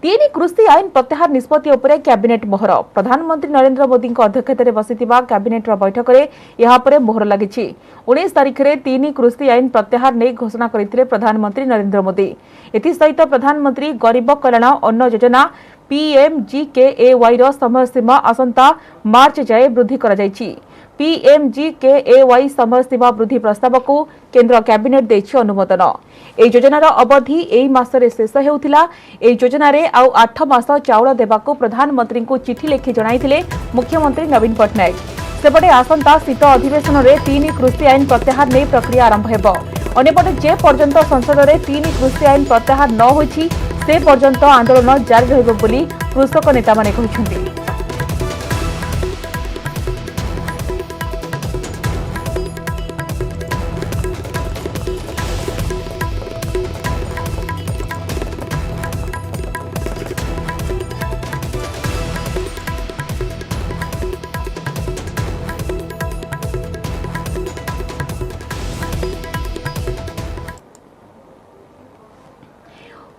तीन कृषि आईन प्रत्याहार निष्पत्ति उपरे कैबिनेट मोहर। प्रधानमंत्री नरेंद्र मोदी अध्यक्षतार बसिथिबा कैबिनेट बैठक में यह मोहर लगी। 19 तारिख में तीन कृषि आईन प्रत्याहार नहीं घोषणा करते प्रधानमंत्री नरेंद्र मोदी। एसहित प्रधानमंत्री गरीब कल्याण अन्न योजना PMGKAY समय सीमा आसंता मार्च जाए वृद्धि कर PMGKAY समय सीमा वृद्धि प्रस्ताव को केंद्र कैबिनेट देछि अनुमोदन। ए योजनार अवधि एई मासरे शेष हेउथिला। ए योजनारे आउ 8 मास चाउल देबाको प्रधानमंत्री को चिठी लिखि जणाइथिले मुख्यमंत्री नवीन पटनायक। सेपटे आसंता शीत अधिवेशन में तीन कृषि आईन प्रत्याहार नहीं प्रक्रिया आरंभ हेबो। अन्यपटे जे पर्यंत संसद में तीन कृषि आईन प्रत्याहार न होइछि से पर्यंत आंदोलन जारी रहिबो बोली कृषक नेता माने कहिसथि।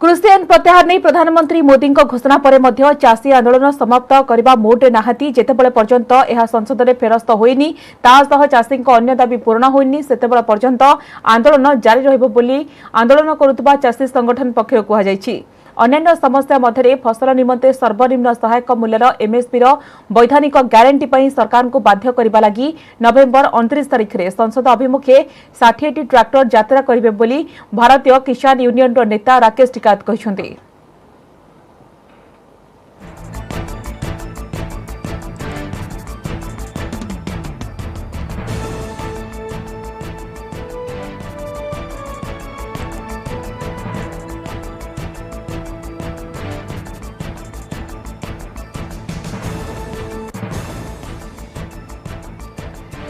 कृषि आईन प्रत्याहार नहीं प्रधानमंत्री मोदी घोषणा पर मध्य चाषी आंदोलन समाप्त करने मोड्रे नाहांती। जेतेबेले पर्यंत यह संसद में फेरस्त होइनी तासह चाषी अन्य दाबी पूर्ण होइनी सेतेबेले पर्यंत आंदोलन जारी रहिबो बोली आंदोलन करुवा चाषी संगठन पक्षरु कुहाଯାଇଛି। अन्य समस्या मध्य फसल निमंते सर्वनिम्न सहायक मूल्यर MSP वैधानिक ग्यारंटी पर सरकार को बाध्य करने लगी नवेम्बर 29 तारिख में संसद अभिमुखे 60टी ट्रैक्टर यात्रा करेंगे बोली भारतीय किसान यूनियन नेता राकेश टिकायत कहते।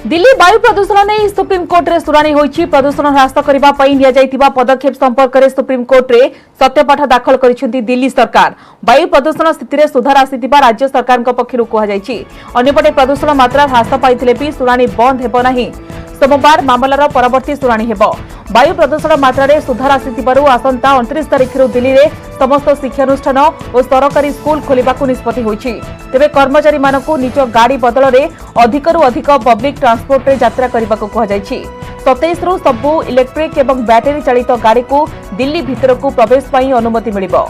दिल्ली वायु प्रदूषण नहीं सुप्रीम कोर्ट रे शुणाणी होईछि। प्रदूषण ह्रास करबा पई निया जाइतिबा पदक्षेप संपर्क में सुप्रीम कोर्ट रे सत्यपाठ दाखल करिसेंती दिल्ली सरकार। वायु प्रदूषण स्थिति रे सुधार आसीतिबा राज्य सरकार पक्षरु कुहाଯାଇଛି। अन्यपटे प्रदूषण मात्रा ह्रास पाइथिले भी शुणाणी बंद हेबो नाही। सोमवार मामलार परवर्ती शुणाणी हेबो। वायु प्रदूषण मात्रा रे सुधार आसीतिबारु आसंता 29 तारिख दिल्ली रे समस्त शिक्षानुष्ठान और सरकारी स्कूल खोलिबाकू निष्पत्ति होईछि। तेबे कर्मचारी मानकू निज गाड़ी बदल रे अधिकरु अधिक पब्लिक ट्रांसपोर्ट रे यात्रा करबाकू कुहाଯାଇଛି। 27 रु सबु इलेक्ट्रिक एवं बैटरी चालित गाड़ी को दिल्ली भितरकू प्रवेश पई अनुमति मिलिबो।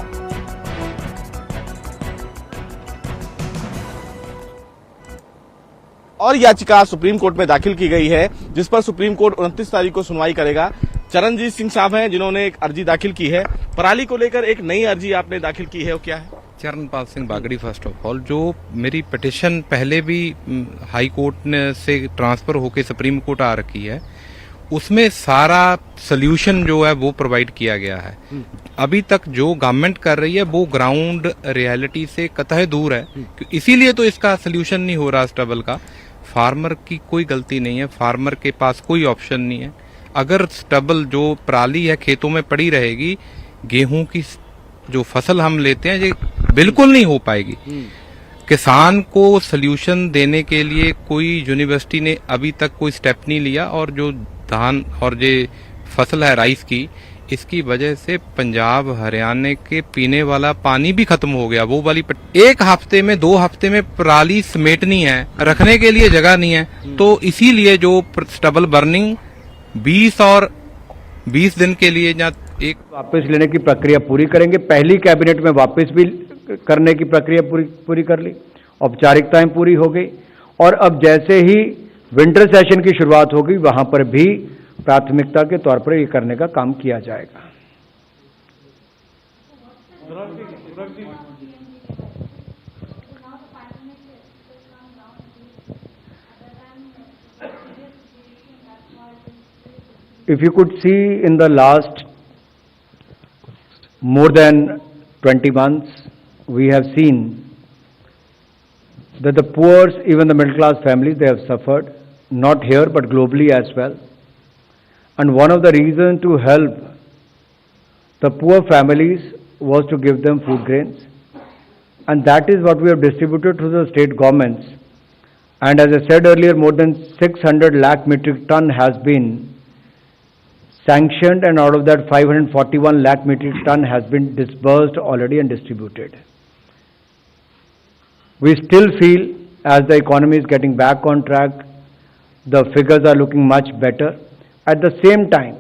और याचिका सुप्रीम कोर्ट में दाखिल की गई है जिस पर सुप्रीम कोर्ट 29 तारीख को सुनवाई करेगा। चरणजीत सिंह साहब हैं जिन्होंने एक अर्जी दाखिल की है। पराली को लेकर एक नई अर्जी आपने दाखिल की है, वो क्या है? Charanpal Singh Bagri. First of all, जो मेरी पिटिशन पहले भी हाई कोर्ट ने से ट्रांसफर होकर सुप्रीम कोर्ट आ रखी है, उसमें सारा सोल्यूशन जो है वो प्रोवाइड किया गया है। अभी तक जो गवर्नमेंट कर रही है वो ग्राउंड रियलिटी से कतई दूर है, इसीलिए तो इसका सोल्यूशन नहीं हो रहा स्टबल का। फार्मर की कोई गलती नहीं है, फार्मर के पास कोई ऑप्शन नहीं है। अगर स्टबल जो पराली है खेतों में पड़ी रहेगी, गेहूं की जो फसल हम लेते हैं ये बिल्कुल नहीं हो पाएगी। किसान को सोल्यूशन देने के लिए कोई यूनिवर्सिटी ने अभी तक कोई स्टेप नहीं लिया। और जो धान और जो फसल है राइस की, इसकी वजह से पंजाब हरियाणा के पीने वाला पानी भी खत्म हो गया। वो वाली एक हफ्ते में 2 हफ्ते में पराली समेटनी है, रखने के लिए जगह नहीं है। तो इसीलिए जो स्टबल बर्निंग 20 दिन के लिए या एक वापस लेने की प्रक्रिया पूरी करेंगे। पहली कैबिनेट में वापस भी करने की प्रक्रिया पूरी कर ली, औपचारिकताएं पूरी हो गई। और अब जैसे ही विंटर सेशन की शुरुआत होगी वहां पर भी प्राथमिकता के तौर पर ये करने का काम किया जाएगा। If you could see in the last more than 20 months, we have seen that the poor, even the middle class families, they have suffered, not here but globally as well. And one of the reasons to help the poor families was to give them food grains. And that is what we have distributed to the state governments. And as I said earlier, more than 600 lakh metric ton has been sanctioned, and out of that 541 lakh metric ton has been disbursed already and distributed. We still feel as the economy is getting back on track, the figures are looking much better. At the same time,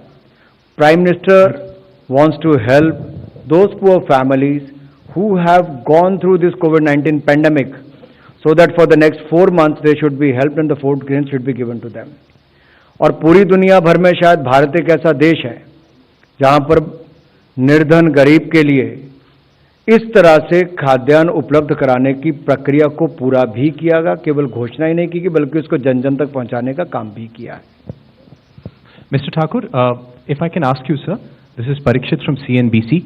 Prime Minister wants to help those poor families who have gone through this COVID-19 pandemic, so that for the next 4 months they should be helped and the food grains should be given to them. और पूरी दुनिया भर में शायद भारत एक ऐसा देश है जहां पर निर्धन गरीब के लिए इस तरह से खाद्यान्न उपलब्ध कराने की प्रक्रिया को पूरा भी किया गया, केवल घोषणा ही नहीं की बल्कि उसको जन जन तक पहुंचाने का काम भी किया है. Mr. Thakur, if I can ask you, sir, this is Parikshit from CNBC.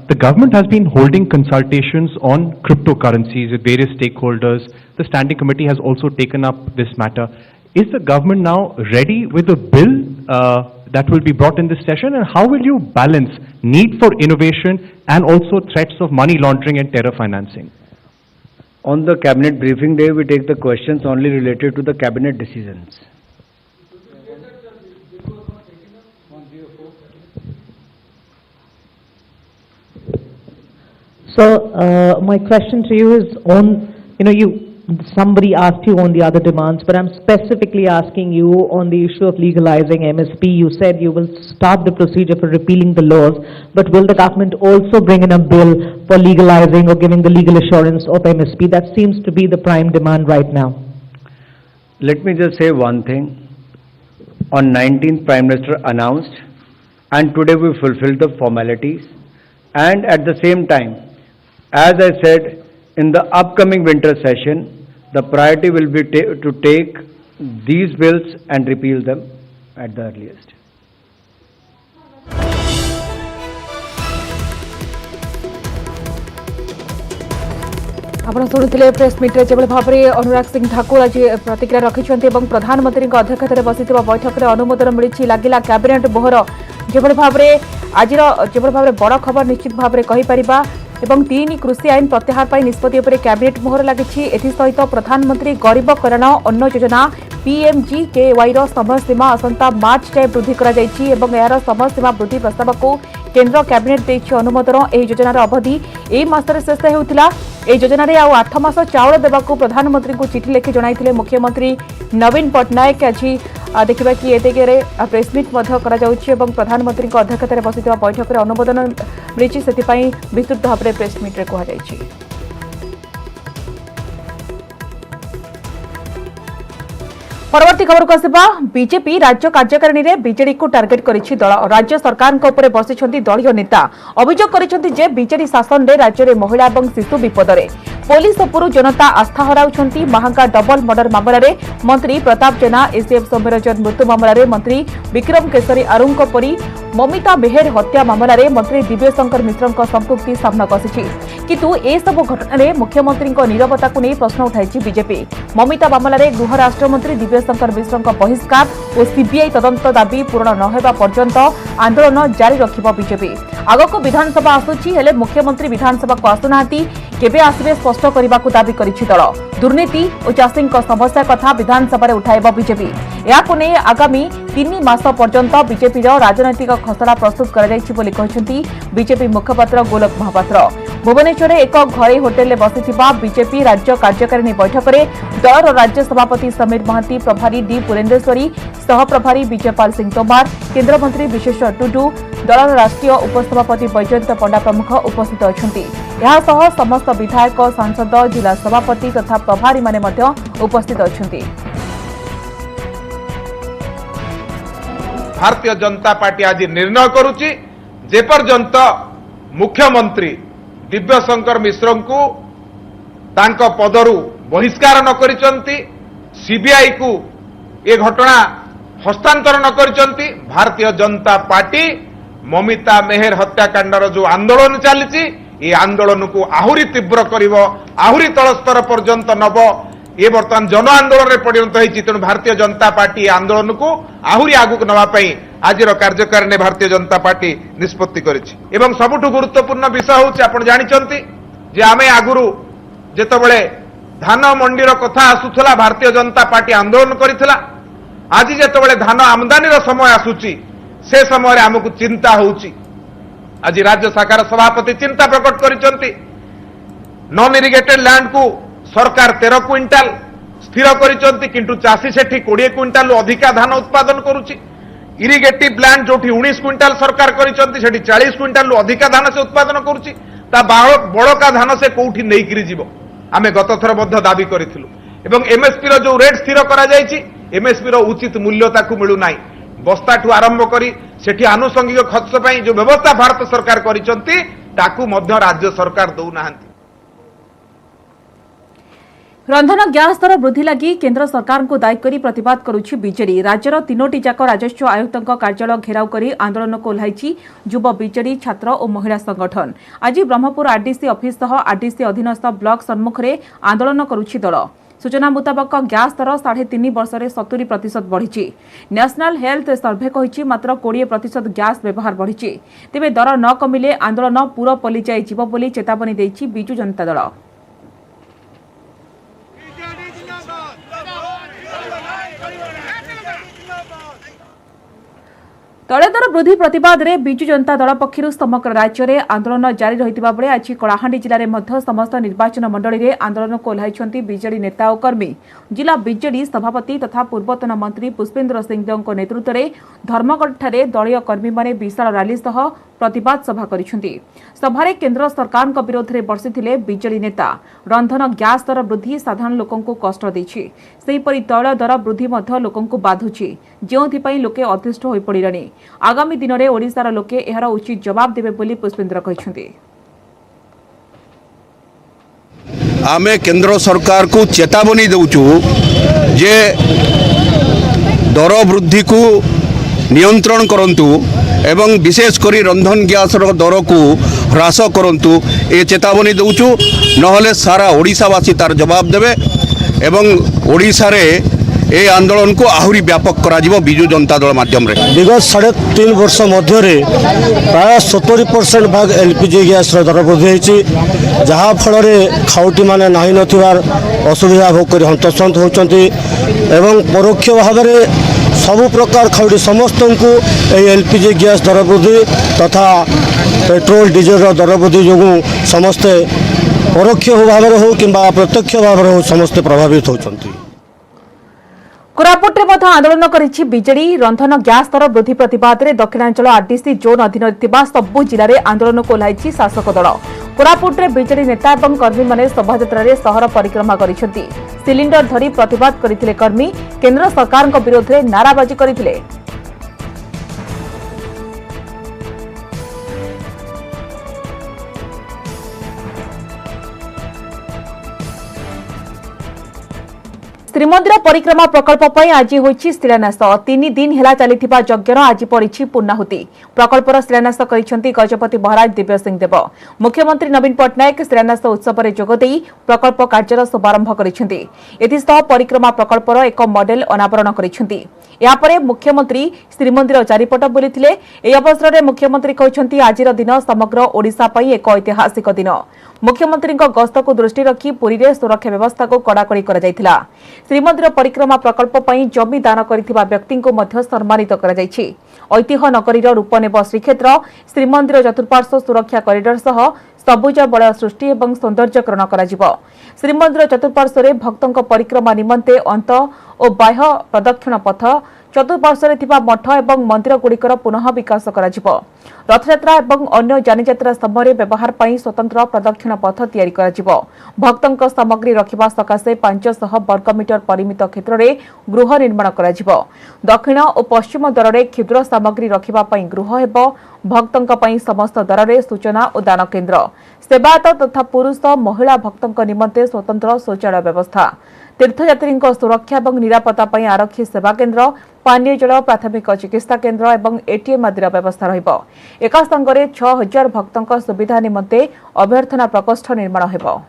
The government has been holding consultations on cryptocurrencies with various stakeholders. The Standing Committee has also taken up this matter. Is the government now ready with a bill that will be brought in this session, and how will you balance need for innovation and also threats of money laundering and terror financing? On the cabinet briefing day, we take the questions only related to the cabinet decisions. So, my question to you is on, somebody asked you on the other demands, but I'm specifically asking you on the issue of legalizing MSP. You said you will start the procedure for repealing the laws, but will the government also bring in a bill for legalizing or giving the legal assurance of MSP? That seems to be the prime demand right now. Let me just say one thing. On 19th, Prime Minister announced, and today we fulfilled the formalities, and at the same time, as I said, in the upcoming winter session, the priority will be to take these bills and repeal them at the earliest. ଆପଣ ଶୁଣିଥିଲେ press ମିଟ୍ରେ ଯେଭଳି ଭାବରେ ଅନୁରାଗ ସିଂ ଠାକୁର ଆଜି ପ୍ରତିକ୍ରିୟା ରଖିଛନ୍ତି ଏବଂ ପ୍ରଧାନମନ୍ତ୍ରୀଙ୍କ ଅଧ୍ୟକ୍ଷତାରେ ବସିଥିବା ବୈଠକରେ ଅନୁମୋଦନ ମିଳିଛି ଲାଗିଲା କ୍ୟାବିନେଟ୍ ମୋହର ଯେଭଳି ଭାବରେ ଆଜିର ଯେଭଳି ଭାବରେ ବଡ଼ ଖବର ନିଶ୍ଚିତ ଭାବରେ କହିପାରିବା ଏବଂ 3 କୃଷି ଆଇନ ପ୍ରତ୍ୟାହାର ପାଇଁ ନିଷ୍ପତ୍ତି ଉପରେ କ୍ୟାବିନେଟ୍ ମୋହର ଲାଗିଛି ଏଥିସହିତ ପ୍ରଧାନମନ୍ତ୍ରୀ ଗରିବ କଲ୍ୟାଣ ଅନ୍ନ ଯୋଜନା PMGKY ର ସମୟସୀମା ଆସନ୍ତା ମାର୍ଚ୍ଚ ଯାଏଁ ବୃଦ୍ଧି କରାଯାଇଛି ଏବଂ ଏହାର ସମୟସୀମା ବୃଦ୍ଧି ପ୍ରସ୍ତାବକୁ କେନ୍ଦ୍ର କ୍ୟାବିନେଟ୍ ଦେଇଛି ଅନୁମୋଦନ ଏହି ଯୋଜନାର ଅବଧି ଏହି ମାସରେ ଶେଷ ହେଉଥିଲା ଏହି ଯୋଜନାରେ ଆଉ 8 ମାସ ଚାଉଳ ଦେବାକୁ ପ୍ରଧାନମନ୍ତ୍ରୀଙ୍କୁ ଚିଠି ଲେଖି ଜଣାଇଥିଲେ ମୁଖ୍ୟମନ୍ତ୍ରୀ ନବୀନ ପଟ୍ଟନାୟକ ଆଜି ଦେଖିବା କି ଏ ଦିଗରେ ପ୍ରେସମିଟ୍ ମଧ୍ୟ କରାଯାଉଛି ଏବଂ ପ୍ରଧାନମନ୍ତ୍ରୀଙ୍କ ଅଧ୍ୟକ୍ଷତାରେ ବସିଥିବା ବୈଠକରେ ଅନୁମୋଦନ ମିଳିଛି ସେଥିପାଇଁ ବିସ୍ତୃତ ଭାବରେ ପ୍ରେସମିଟ୍ରେ କୁହାଯାଇଛି परवर्ती खबर को आसवा बीजेपी राज्य कार्यकारिणी रे बीजेडी को टार्गेट करिछि दल राज्य सरकार को ऊपर बसिछंती दलीय नेता अभियोग करिछंती जे बीजेडी शासन रे राज्य रे महिला एवं शिशु विपद रे पुलिस उपरु जनता आस्था हराउछंती महांगा डबल मर्डर मामला रे मंत्री प्रताप जेना एसीएफ सौम्यरंजन मृत्यु मामला रे मंत्री विक्रम केसरी आरुंक परी ममिता मेहर हत्या मामला रे मंत्री दिव्यशंकर मिश्रଙ୍କ संपृक्ति सामना आसिछि किंतु ए सब घटना रे मुख्यमंत्री नीरवता को नहीं प्रश्न उठाई बीजेपी ममिता मामला रे गृह राष्ट्रमंत्री दिव्यशंकर मिश्रଙ୍କ बहिष्कार और सीबीआई तदंत दाबी पूर्ण न हेबा पर्यंत आंदोलन जारी रखिबो बीजेपी आगको विधानसभा आसुछि हेले मुख्यमंत्री विधानसभा को आसुनाहांती केबे आसिबे स्पष्ट करबाकू दाबी करिछि दल दुर्नीति और चाषीଙ୍କ समस्या कथा विधानसभा रे उठाइबो बीजेपी याकु नै आगामी 3 मास पर्यंत बीजेपी रो राजनैतिक खसड़ा प्रस्तुत करा जायछि बोली कहिसंती बीजेपी मुखपात्र गोलक महापात्र भुवनेश्वर एक घरे होटेल बसिथिबा बीजेपी राज्य कार्यकारिणी बैठक में दलर राज्य सभापति समीर महांती प्रभारी डी पुरेन्द्रेश्वरी सह प्रभारी विजयपाल सिंह तोमार केन्द्रमंत्री विशेश्वर टुडू दलर राष्ट्रीय उपसभापति बैजयंत पंडा प्रमुख उपस्थित अछंती यहा सह समस्त विधायक सांसद जिला सभापति तथा प्रभारी माने मध्य उपस्थित अछंती भारतीय जनता पार्टी आज निर्णय करुची जे पर्यंत मुख्यमंत्री दिव्यशंकर मिश्र को तांको पदरु बहिष्कार न करिसंती सीबीआई को ये घटना हस्तांतर न करिसंती भारतीय जनता पार्टी ममिता मेहर हत्याकांडर जो आंदोलन चली ये आंदोलन को आहुरी तीव्र करिवो आहुरी तल स्तर पर्यंत नब ये बर्तमान जन आंदोलन में परिणत होती तेणु भारतीय जनता पार्टी आंदोलन को आहुरी आगक नापी आज कार्यकारिणी भारतीय जनता पार्टी निष्पत्ति करिछि एवं सबुठु गुरुत्वपूर्ण विषय होछि आपण जानिचंती जे आमे आगुरु जेतबेले धान मंडीर कथा आसुथला भारतीय जनता पार्टी आंदोलन करिथिला आज जेतबेले धान आमदानी रो समय आसुछि से समय आमको चिंता होउची। आज राज्य शाखार सभापति चिंता प्रकट करिसंती। नॉन इरिगेटेड लैंड को सरकार 13 क्विंटाल स्थिर करिसंती, किंतु चाषी सेठी 20 क्विंटाल अधिका धान उत्पादन करुची। इरिगेटिव लैंड जोठी 19 क्विंटाल सरकार करिसंती सेठी 40 क्विंटाल अधिका धान से उत्पादन करुची। ता बड़का धान से कोठी नेइकरी जीवो आमे गत थर मध्य दाबी करिथिलु। एवं एमएसपी रो जो रेट स्थिर करा जायछि एमएसपी रो उचित मूल्य ताकू मिलु नाही। बस्ता ठू आरंभ करी सेठी आनुषंगिक खर्च पई जो व्यवस्था भारत सरकार करिसंती ताकू मध्य राज्य सरकार दउ नाहंती। रंधन ग्यास दर वृद्धि लगी केंद्र सरकार को दायी करी प्रतिवाद करुछि बीजेडी। राज्यर तीनोटी जाक राजस्व आयुक्तଙ୍କ कार्यालय घेराव करी आंदोलन को ओह्लाइछि युव बीजेडी छात्र और महिला संगठन। आज ब्रह्मपुर आरडीसी ऑफिस सह आरडीसी अधीनस्थ ब्लॉक सम्मुख में आंदोलन करुछि दल। सूचना मुताबक ग्यास दर 3.5 वर्ष में 70% बढ़ी। नेशनल हेल्थ सर्भे कहिछि मात्र 20% ग्यास व्यवहार बढ़ी। तेबे दर न कमिले आंदोलन पूरा पली जाइजिबो बोली चेतावनी देछि बिजू जनता दल। तैल दर वृद्धि प्रतिवाद में बिजू जनता दल पक्षर समग्र राज्य में आंदोलन जारी रही बेले आज कलाहांडी जिले में समस्त निर्वाचन मंडली में आंदोलन को ओह्लाइछंती बीजेडी नेता और कर्मी। जिला बीजेडी सभापति तथा पूर्वतन मंत्री पुष्पेंद्र सिंहदेव नेतृत्व में धर्मगढ़ दलीय कर्मी माने विशाल रैली सह प्रतिवाद सभा करिसेंती। सभारे केंद्र सरकार विरोध में बर्षिथिले बीजेडी नेता। रंधन ग्यास दर वृद्धि साधारण लोकंकु को कष्ट देछि। सेहिपरि तैल दर वृद्धि मध्य लोकंकु बाधुछि, जेउथिपई लोके अतिष्ठ होई पड़िलेनि। आगामी दिन में ओडिशार लोके एहार उचित जवाब देबे बोली पुष्पेंद्र कहिसेंती। आमे केंद्र सरकार को चेतावनी दउचु जे दर वृद्धि को नियंत्रण करंतु एवं विशेष करी रंधन गैस दर को ह्रास करंतु ए चेतावनी दउचु। नहले सारा ओडिशावासी तार जवाब देवे एवं ओडिशा रे ए आंदोलन को आहुरी व्यापक करा जिवो बिजू जनता दल माध्यम रे। विगत 3.5 वर्ष मध्य प्राय 70% भाग एलपीजी गैस दर वृद्धि होती, जहाँ फल खाउटी माने नहीं नथिबार असुविधा भोग कर हंतसंत होती एवं परोक्ष भाव में सबु प्रकार खाउटी समस्त को एलपीजी गैस दर वृद्धि तथा पेट्रोल डीजेल दर वृद्धि जो समस्ते परोक्ष भाव में हो कि प्रत्यक्ष भाव में हो समस्ते प्रभावित होती। कोरापुट में आंदोलन करिछि बीजेडी। रंधन ग्यास दर वृद्धि प्रतिवाद में दक्षिणांचल आरडीसी जोन अधीन सबु जिले में आंदोलन को ओह्लाइछि शासक दल। कोरापुट में बीजेडी नेता और कर्मी माने शोभायात्रा रे सहर परिक्रमा करिसेंती। सिलिंडर धरी प्रतिवाद करथिले कर्मी। केंद्र सरकार विरोध में नाराबाजी करथिले। श्रीमंदिर परिक्रमा प्रकल्प पर आज होइछि शिलान्यास। 3 दिन हेला चलिथिबा यज्ञर आज पड़िछि पूर्णाहुति। प्रकल्पर शिलान्यास करिसेंती गजपति महाराज दिव्य सिंह देव। मुख्यमंत्री नवीन पट्टनायक शिलान्यास उत्सव में जोगदेई प्रकल्प कार्यर शुभारंभ करिसेंती। एथिसह परिक्रमा प्रकल्पर एक मॉडल अनावरण करिसेंती। यापरे मुख्यमंत्री श्रीमंदिर चारिपट बुलिथिले। एही अवसर में मुख्यमंत्री कहिसेंती आजिर दिन समग्र ओडिशा पई एक ऐतिहासिक दिन। मुख्यमंत्री गस्त को दृष्टि रखी पुरी रे सुरक्षा व्यवस्था को कड़ाकड़ी करा जायथिला। श्रीमंदिर परिक्रमा प्रकल्प पई जमी दान करिथिबा व्यक्ति को मध्य सम्मानित करा जायछि। ऐतिह्य नगरीर रूप नेब श्रीक्षेत्र। श्रीमंदिर चतुर्पार्श्व सुरक्षा कॉरिडोर सह सबुज बलय सृष्टि और सौंदर्यकरण करा। श्रीमंदिर चतुर्पार्श्व रे भक्तों परिक्रमा निमंते अंत और बाह्य प्रदक्षिण पथ, चतुर्पार्श्व थिबा मठ एवं मंदिर गुड़िकर पुनः विकास करा। रथयात्रा एवं अन्य जानियात्रा समय व्यवहार पई स्वतंत्र प्रदक्षिण पथ तैयारी करा। भक्तों सामग्री रखिबा सकाशे 500 वर्गमीटर परिमित क्षेत्र में गृह निर्माण करा। दक्षिण और पश्चिम द्वार में क्षुद्र सामग्री रखिबा पई गृह हेबो। भक्तों पई समस्त द्वार में सूचना और दान केन्द्र, सेवायत तथा पुरुष महिला भक्तों निमंते स्वतंत्र शौचालय व्यवस्था, तीर्थयात्री सुरक्षा और निरापत्ता पई आरक्षी सेवा केन्द्र, पानीय जल, प्राथमिक चिकित्सा केन्द्र और एटीएम आदि व्यवस्था रहिबो। एका संगरे 6000 भक्तों सुविधा निमंते अभ्यर्थना प्रकोष्ठ निर्माण हेबो।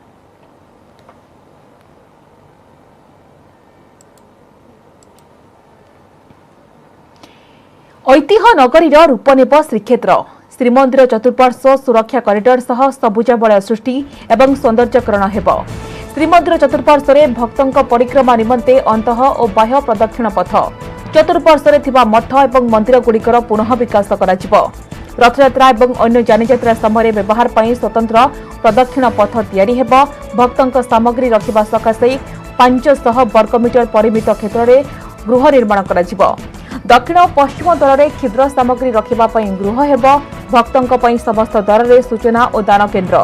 ऐतिह्य नगरीर रूप नेब श्रीक्षेत्र। श्रीमंदिर चतुर्पार्श्व सुरक्षा कॉरिडोर सह सबुज बलय सृष्टि और सौंदर्यकरण हेबो। श्रीमंदिर चतुर्पार्श्व भक्तों परिक्रमा निमंते अंतः और बाह्य प्रदक्षिण पथ, चतुर्पार्श्वरे थिबा मठ एवं मंदिर गुड़िकर पुनः विकास कराजिबो। रथयात्रा एवं अन्य जानीजात्रा समय व्यवहार पर स्वतंत्र प्रदक्षिण पथ तैयारी हेबो। भक्तंक सामग्री रखिबा सकाशे 500 वर्गमीटर परिमित क्षेत्र में गृह निर्माण कराजिबो। दक्षिण और पश्चिम द्वार में क्षुद्र सामग्री रखिबा पई गृह हेबो। भक्तंक पई समस्त द्वार में सूचना और दान केन्द्र,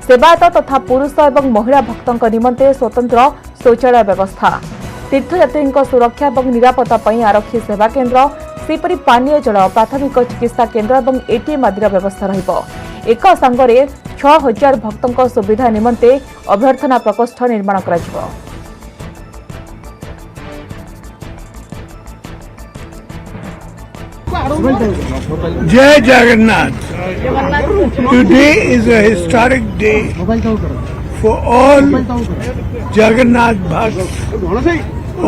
सेवायत तथा पुरुष और महिला भक्तंक निमंते स्वतंत्र शौचालय व्यवस्था, तीर्थयात्री सुरक्षा और निरापत्ता पई आरक्षी सेवा केन्द्र, सेपरी पानीय जल, प्राथमिक चिकित्सा केन्द्र और एटीएम आदि व्यवस्था रहिबो। एक संगरे 6000 भक्तंक सुविधा निमंते अभ्यर्थना प्रकोष्ठ निर्माण कराजिबो। Jai Jagannath. Today is a historic day for all Jagannath Bhakts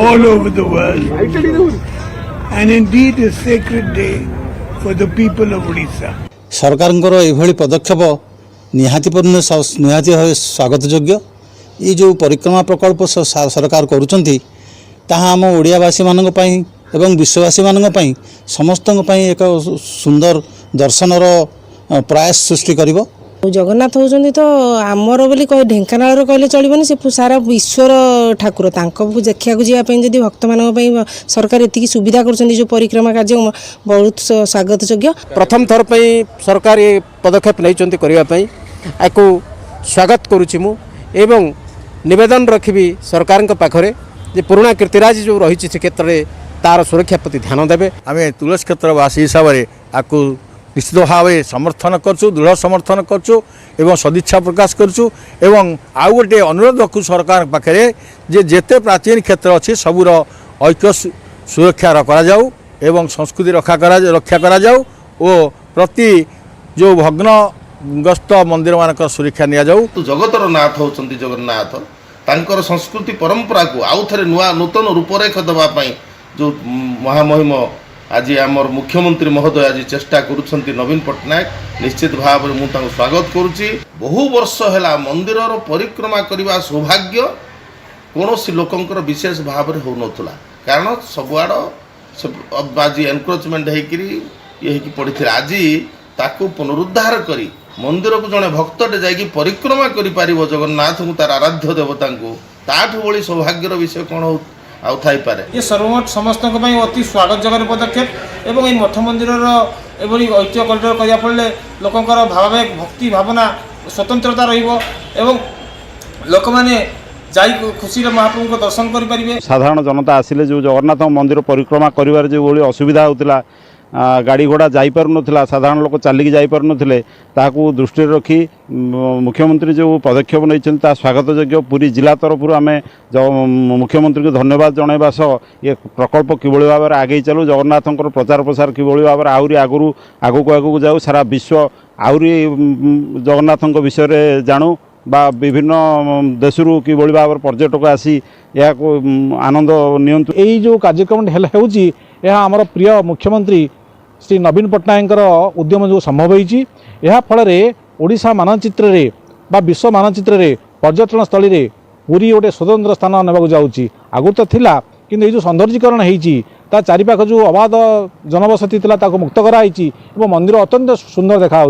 all over the world, and indeed a sacred day for the people of Odisha. सरकारଙ୍କର ଏଭଳି ପଦକ୍ଷେପ ନିହାତି ସ୍ୱାଗତ ଯୋଗ୍ୟ। ये जो परिक्रमा प्रकल्प सरकार करुଛନ୍ତି ତାହା ଆମ ଓଡ଼ିଆବାସୀମାନଙ୍କ ପାଇଁ ଏବଂ ବିଶ୍ୱବାସୀମାନଙ୍କ ପାଇଁ ସମସ୍ତଙ୍କ ପାଇଁ ଏକ ସୁନ୍ଦର ଦର୍ଶନର ପ୍ରୟାସ ସୃଷ୍ଟି କରିବ। जगन्नाथ होउछन्ति तो आमर बोली कह ढेंकानाल कहले चलबनी से सारा विश्वर ठाकुर तांको देखिया को जिया पई जदी भक्त मानक पई सरकार एतिकी सुविधा करछन्ति जो परिक्रमा कार्य बहुत स्वागत योग्य। प्रथम थर पई सरकार ये पदक्षेप नैचन्ति करिया पई आकु स्वागत करूछि मु एवं निवेदन रखिबी सरकार पाखरे जे पुराना कीर्तिराज जो रही क्षेत्र में तार सुरक्षा प्रति ध्यान देवे। आम तुलसी क्षेत्रवासी हिसाब से आपको निश्चित भाव समर्थन करछु, दृढ़ समर्थन करछु एवं सदिच्छा प्रकाश करछु एवं आउ गोटे अनुरोध रखु सरकार पाखे जे जेते प्राचीन क्षेत्र अच्छी सबूर ऐक्य सुरक्षा करा जाऊ एवं संस्कृति रक्षा करा जाऊ और प्रति जो भग्नग्रस्त मंदिर मानक सुरक्षा निया जाऊ। तो जगतर नाथ होचंती जगन्नाथ तांकर संस्कृति परंपरा को आउ थे नुआ नूतन रूपरेख देवाई जो महामहिम आज आमर मुख्यमंत्री महोदय आज चेष्टा करुछंती नवीन पट्टनायक निश्चित भाव में मुझे स्वागत करुच्ची। बहु वर्ष है मंदिर परिक्रमा करने सौभाग्य कौन लोकंर विशेष भाव में हो नाला कारण सबुआड़ आज एनक्रोचमेंट होकर पड़ी थे आज ताकू पुनरुद्धार करी मंदिर को जड़े भक्तटे जाकि परिक्रमा कर जगन्नाथ को तार आराध्य देवता को ताठू भली सौभाग्यर विषय कौन आउ थाई पारे। ये सर्वमोट समस्त अति स्वागत जगह पदक्षेप एवं ये मठ मंदिर एभली ऐतिह्य करिडोर करने फल लोकंर भावावेग भक्ति भावना स्वतंत्रता रहिबो लोक मैंने जाई खुशी महाप्रभु को दर्शन करें। साधारण जनता आसिले जो जगन्नाथ मंदिर परिक्रमा कर जो भाई असुविधा होता गाड़ी घोड़ा जापर ना साधारण लोक चलिकी जापर नथिले ताकू दृष्टि रखी मुख्यमंत्री जो पदक्षेप नहीं स्वागत योग्य। पूरी जिला तरफ आम मुख्यमंत्री को धन्यवाद जनवा सह ये प्रकल्प किभली भाव में आगे चलू जगन्नाथ प्रचार प्रसार किभली भाव में आहरी आगु आगू जाऊ सारा विश्व आहरी जगन्नाथ विषय जानू बा विभिन्न देशरू किभली भाव में पर्यटक आसी या आनंद नियंतु। यही जो कार्यक्रम है आमर प्रिय मुख्यमंत्री श्री नवीन पट्टनायक उद्यम जो संभव होती फल ओडिशा मानचित्र रे बा विश्व मानचित्र रे पर्यटन स्थली रे पूरी गोटे स्वतंत्र स्थान नेबाक जाऊँगी। आगु तो थिला किंतु ये जो सौंदर्यीकरण होती चारिपाख जो अबाध जनबसती था मुक्त कराई मंदिर अत्यंत सुंदर देखा।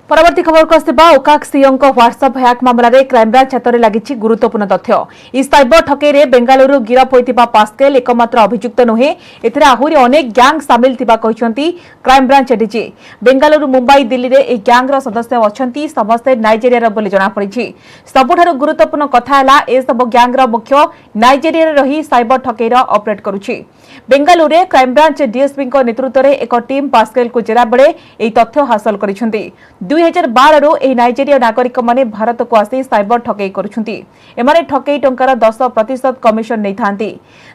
परवर्ती खबर को आसवा ओकाक सीओ व्हाट्सएप हैक मामलें क्राइमब्रांच हाथ में लगी गुरुत्वपूर्ण तथ्य। इस साइबर ठकेई बेंगालुरु गिरफ होता पास्केल एकमात्र अभियुक्त नुहे एथिरे आहुरी अनेक गैंग सामिल थिबा कहिसंती क्राइमब्रांच एडीजी। बेंगालुरु मुंबई दिल्ली रे ए गैंगर सदस्य अछंती समस्ते नाइजेरिया बोली जना पड़ी। सबुठारु गुरुत्वपूर्ण कथा है ए सब गैंगर मुख्य नाइजेरिया रही साइबर ठकेईर ऑपरेट करुछि। बेंगालुरु क्राइमब्रांच डीएसपी नेतृत्व में एक टीम पास्केल को जेरा बेले यह तथ्य हासिल करिसेंती। 2012 एही नाइजेरिया नागरिक माने भारत को आसी साइबर ठकेई करुछंती। एमाने ठकेई टंकार 10% कमिशन नहीं थांती।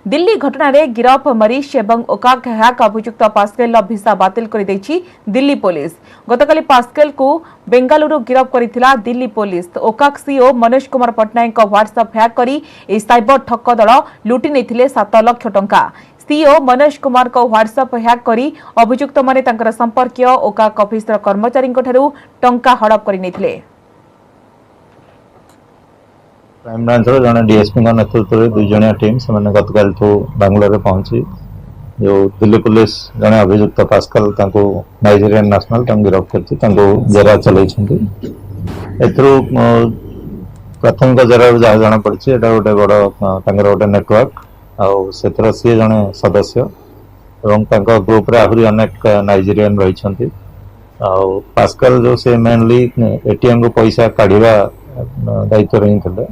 दिल्ली घटना रे गिरफ मरीश एवं ओकाक हैक अभियुक्त पास्केल भिसा बातिल कर देछि दिल्ली पुलिस। गतकाली पास्केल को बेंगालुरु गिरफ करिथिला दिल्ली पुलिस। ओकाक CEO Manoj Kumar Pattanayak WhatsApp hack करी ए साइबर ठक दल लुटि नेथिले 7 लाख टंका। सीओ मनोज कुमार को व्हाट्सएप हैक करी अभियुक्त माने तांकर संपर्कीय ओकाक ऑफिसर कर्मचारी टंका हड़प कर क्राइम ब्रांच जड़े डीएसपी नेतृत्व में 2 जणिया टीम से गतकाल बांग्लोर में पहुंची जो दिल्ली पुलिस जड़े अभियुक्त पास्कल नाइजेरियन नेशनल गिरफ्त कर जेरा चल प्राथमिक जेरा जहाँ जना पड़ी गोटे बड़ गोटे नेटवर्क आउ से सी जड़े सदस्य एवं ग्रुप रे आहरी अनेक नाइजेरियन रही पास्कल जो से मेनली एटीएम को पैसा काढ़ा दायित्व रही थे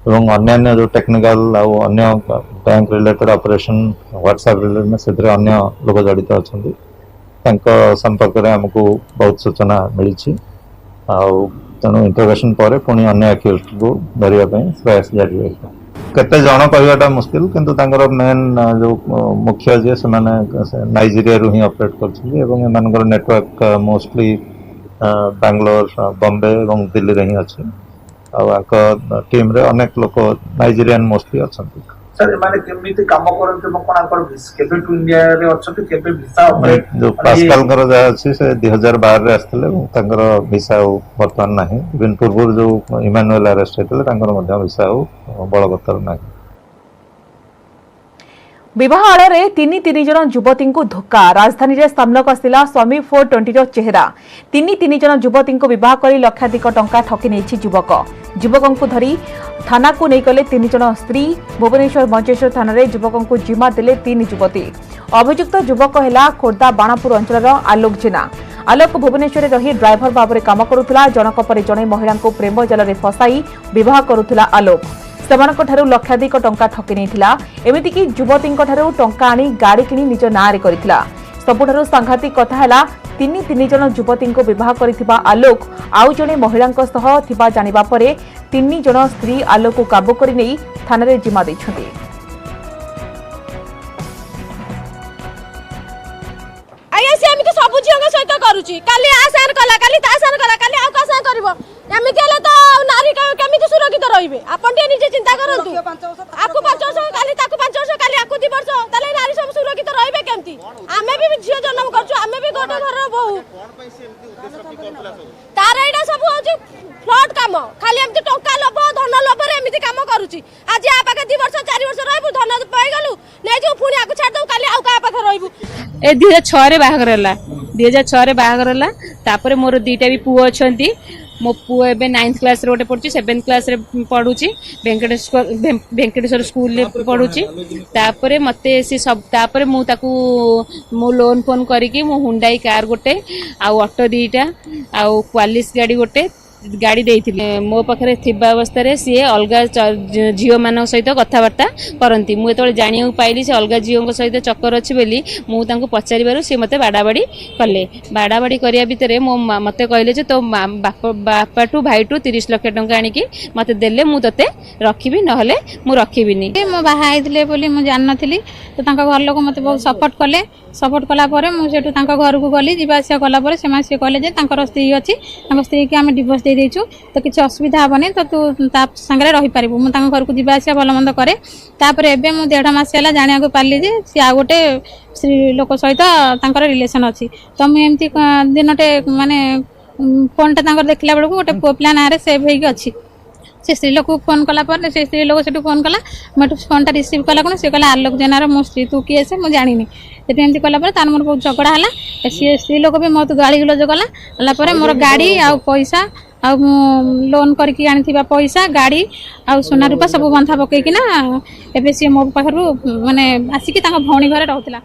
एवं अन्य जो टेक्निकल अन्य bank related operation WhatsApp related से अन्य लोग जड़ित अच्छा संपर्क में आमको बहुत सूचना मिली तेणु इंटरोगेशन पर पुणी अन्य एक्यूज्ड को धरने प्रयास जारी रहा केते जन कहवाटा मुस्किल किंतु मेन जो मुख्य जे से नाइजेरिया रू ही ऑपरेट कर नेटवर्क मोस्टली बैंगलोर बॉम्बे और दिल्ली रे ही अच्छे टीम रे अनेक लोक नाइजेरियन मोस्टली अच्छा सर माने केमिति काम करते कोन केबे टू इंडिया रे अछते केबे वीसा जो पास्कल कर जा अछि से 2012 रे आस्तले तांकर वीसा वर्तमान नाही इवन पूर्व जो इमानुएल अरेस्ट हेतले तांकर मध्य वीसा बळगतर नाही विवाह आड़े तीन जन युवती को धोका राजधानी रे सामनाक आसला स्वामी 420 चेहरा तीन जन युवती को विवाह कर लक्षाधिक टंका ठकी नहीं युवक युवकों को धरी थाना को नहीं गले 3 जन स्त्री भुवनेश्वर मंचेश्वर थाना रे युवकों को जिम्मा देले 3 युवती अभियुक्त युवक है खोर्धा बाणापुर अंचल आलोक जेना आलोक भुवनेश्वर रही ड्राइवर भाव में काम करुला जनक पर जड़े महिला को प्रेम जाल में फसाई विवाह करुला आलोक सेमानक ठारू लक्षाधिक टंका ठकी नहीं एमितिकी युवती टंका आनी गाड़ी किनी निज नाँ रे करिथिला सबुठारू सांघातिक कथा है तीन जन युवती को विवाह करिथिबा आलोक आउ जड़े महिला जानिबा परे 3 जन स्त्री आलोक को काबू करि नै थाना रे जिम्मा दैछथि आया से हम तो सब झियो के सहित करूची काली आ सार कला काली ता सार कला काली आ का सार करबो एमिति हले तो नारी केमिति सुरक्षित रहिबे आपण टे निजे चिंता करंतु आकु 5 वर्ष काली ताकु 5 वर्ष काली आकु 2 वर्ष तले नारी सब सुरक्षित रहिबे केमति आमे भी झियो जन्म करछु आमे भी गोटे घर बहु तार एडा सब होची फ्लड काम खाली एमिति टंका लबो धन लबो रे एमिति काम करूची आज आ पाके 2 वर्ष 4 वर्ष रहबु धन पाई गलु नै जो पुणी आकु छाड़ दउ काली आउ का पाके रहबु ए 2006 रे बाहागर हला 2006 रे बाहागर हला तापरे मोर दीटा भी पुओ अछंती मो पुओ एबे 9th क्लास रे ओटे पढुची 7th क्लास रे पढुची वेंकटेश्वर स्कूल रे पढुची तापरे मते से सब तापरे मु ताकू मो लोन फोन करिकि मो हुंडाई कार गोटे आ ऑटो दीटा आ क्वालिस गाड़ी गोटे गाड़ी देइथिले मो पाखरे थिबा अवस्था रे सी अलगा झियो मान सहित कथबार्ता करती मु एतले जानियो पाइली से अलगा झियो सहित चक्कर अच्छी बोली मु तांको पचारिबारु से मते बाड़ाबाड़ी कले बाड़ाबाड़ी करिया भितरे मो मते कहले जे तो बापा टू भाई टू 30 लाख टंका आनिकी मते देले मु तते रखिबी नहले मु रखिबिनी मो बाहा आइथिले बोली मु जान नथिली तो तांका घर लोक मते बहुत सपोर्ट कला परे मु सेटु तांका घर को गली जिबा आसिया कला परे सेमा से कहले जे तांकर स्त्री अछि तांकर स्त्री के हम डिवोर्स दे देछु तो किछ असुविधा हबने तो तू ता संगे रही पारिबु मु तांका घर को जिबा आसिया भल मंद करे तापरे एबे मु 1.5 मास होला जानिया को पारली जे से आ गोटे स्त्री लोक सहित तांकर रिलेशन अछि तो मु एमती दिनटे माने फोन ता तांकर देखला बेलको गोटे प्लान आरे सेव हेगी अछि से स्त्री लोक फोन कला पर से स्त्री लोक सेटु फोन कला मटु फोन ता रिसीव कला कोन से कला आलोक जेनार मो स्त्री तू किए से मु जानिनी सेटु एमती कला पर तान मोर बहुत झगड़ा हला से स्त्री लोक भी मत गाली गलो जगला हला पर मोर गाड़ी आ पैसा आ लोन करके आनी पैसा गाड़ी आ सोना रूपा सब बंधा पकईकिना एबे सी मो पाखरु माने आसिकी तांका भौणी घरे रहउतला।